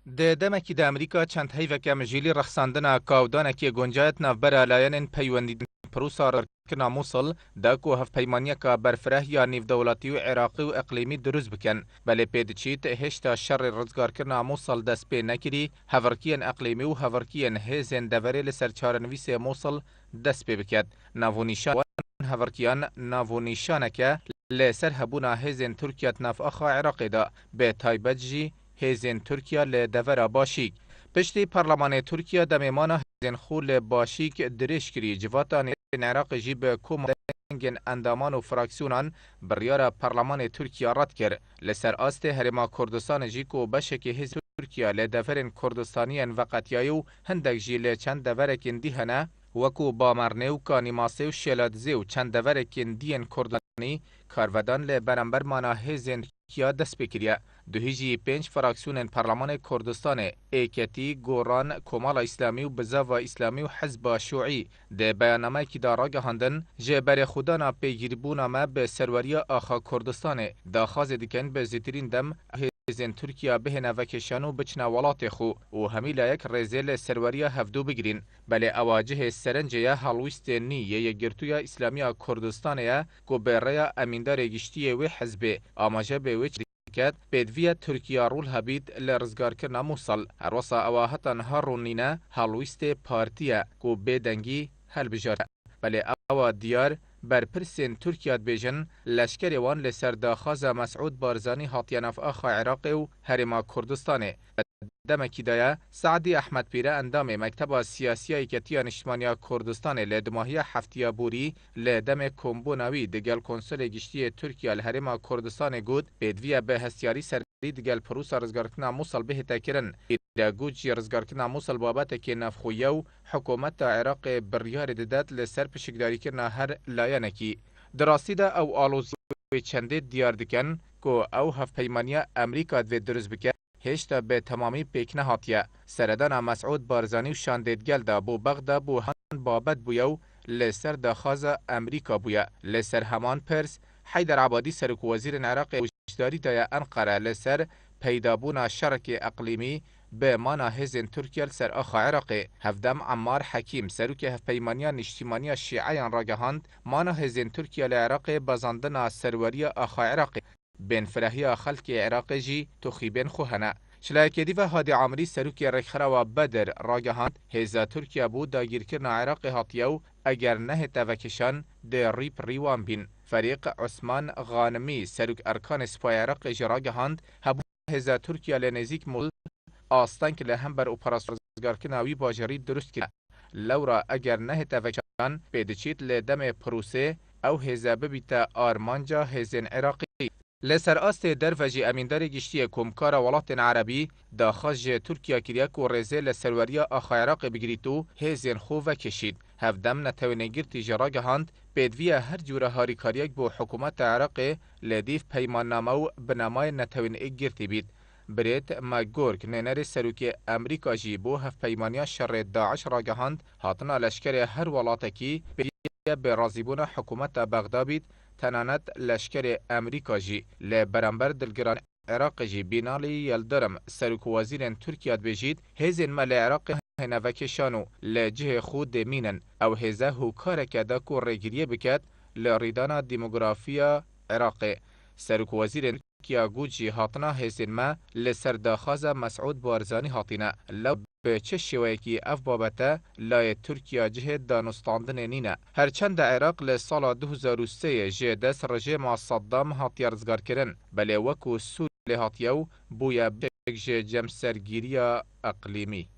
د دمکی د امریکا چند هیوکه مجیلی رخصاندنا کاودانکی گنجایت نافبر لایەنên peywendî Prusa kina Mosul da ku hevpeymaniya berfireh ya nêvdewletî û Iraqî û eqlîmî durust bikin. Belê pê diçît hêşta şerê rizgarkirina Mosul dest pê nekirî, hevirkiyên eqlîmî û hevirkiyên hêzên deverê li ser çarenivîsê Mosul dest pê biket. Navûnîşan hevirkiyan navûnîşaneke li ser hebûna hêzên Tirkiye navaxa Iraqê da, bê taybet jî hêzên Tirkiye li devera Başîk. Piştî Parlemanê Tirkiye demêmana hêzên xwe li Başîk dirêj kirî, civata Iraqê jî bi komandengên endaman û fraksyonan biryara Parlemanê Tirkiye red kir. Li ser astê Herêma Kurdistanê jî ku beşekî hêzên Tirkiye li deverên Kurdistaniyên veqetiyayî û hindek jî li çend deverekên dî hene, wekû Bamernê û Kanîmasê û Şêladizê û çend deverekên dîyên Kurdistanî, karvedan li berembermana hêzên Tirkiye dest pê kiriye. Duhî jî pênc fraksiyonên Parlemanê Kurdistanê êketî, Goran, Komala İslamî û Bizava İslamî û Hizba Şûî di beyanameyekî de ragihandin ji berê xwedana pêgîrbûna me bi serweriya Axa Kurdistanê daxwazê dikin bi zêtirîn dem hêzên Tirkiye bihêne vekeşan û biçine welatê xwe û hemî layek rêzê li serweriya hevdû bigirîn. Belê ewa cihê serence ye helwîstê nî yê Yekgirtiya İslamiya Kurdistanê ye ku bi rêya emîndarê giştiyê wê hizbê amaje bê wê pêdiviya Tirkiye rûl hebît li rizgarkirina Mosul. Herwesa ewa heta niha rûnîne helwîstê partiye ku bêdengî helbijare. Belê ewa diyar berpirsên Tirkiye dibêjin leşkerê wan li ser daxwaza Mesûd Barzanî hatiye navaxa Iraqê û Herêma Kurdistanê. Demekî de ye Seedî Ehmedpîre endamê Mekteba Siyasiya Yekîtiya Niştimaniya Kurdistanê li dimahiya heftiya borî li demê kombûna wî digel Konsolê Giştiyê Tirkiye li Herêma Kurdistanê got pêdiviya bêhestiyarî serî digel Prusa rizgarkirina Mosul bihête kirin. Îre got jî rizgarkirina Mosul babetekê navxweyiye û hikûmeta Iraqê biryarê didet li ser piştgirîkirina her layenekî. Di rastî de ew alozî wê çendê diyar dikin ku ew hevpeymaniya Amerîka divê durust bike هێشتا به تمامی پێک نەهاتیە. سەردana Mesûd Barzanî û şandêtgel da بۆ Bexda بۆ هەمان بابەت bûye û li ser daxwaza Amerîka bûye. Li ser heman pirs, Heyder Ebadî Serokwezîrên Iraqê hişdarî daye Enqere li ser peydabûna şerekê eqlîmî bi mana hêzên Tirkiye li ser axa Iraqê. Hevdem Emmar Hekîm, serokê hevpeymaniya niştimaniya Şîeyan ragihand, mana hêzên Tirkiye li Iraqê bezandina serweriya axa Iraqê. بین فرهیا خلک عراق جی تخیبین خو هنه. شلایکیدی و هادی عامری سروکی رخرا و بدر راگهاند هزا ترکیه بود داگیرکرنا عراق هاتیو اگر نه توکشان ده ریپ ریوان بین. فریق عثمان غانمی سروک ارکان سپای عراق جراگهاند هبو هزا ترکیه لنزیک مول آستان که لهم بر اپراسیون رزگارکناوی باجری درست کرد. لورا اگر نه توکشان پیدچیت لدم پروسه او هزا ببیتا آرمانجا هزین عراقی. لسر است دروجی امیندار گشتی کمکار ولات عربی داخل ترکیه کریه که رزه لسروریا آخا عراق بگریتو هزین خوب کشید. هفدم نتوانگیر تجارت هند بدوی هر جور هاریکاریک با حکومت عراق لدیف پیمان نامه و بنامای نتوانگیر تبید. برید مگورک ننر سروک امریکا جی بو هف پیمانیا شر داعش راگهاند هاتنا لشکر هر ولاتکی به رازیبون حکومت بغداد تنانت لشکر امریکا جی لبرانبر دلگران عراق جی بینالی یلدرم سرک وزیرن ترکیه بجید هزین مل عراق هنوکشانو لجه خود مینن او هزه هوکارک داکو رگیریه بکد لریدانا دیموگرافیا عراق. سرک وزیرن ترکیه گوت جی هاتنا هزین ما لسر داخاز مسعود بارزانی هاتینا لو به چه شویکی اف بابته لای ترکیه جه دانستاندن نینه. هرچند عراق لسال 2003 جه دست رژیم صدام هاتی رزگار کرن بله وکو سوری هاتیو بویا بک جه جمسرگیری اقلیمی.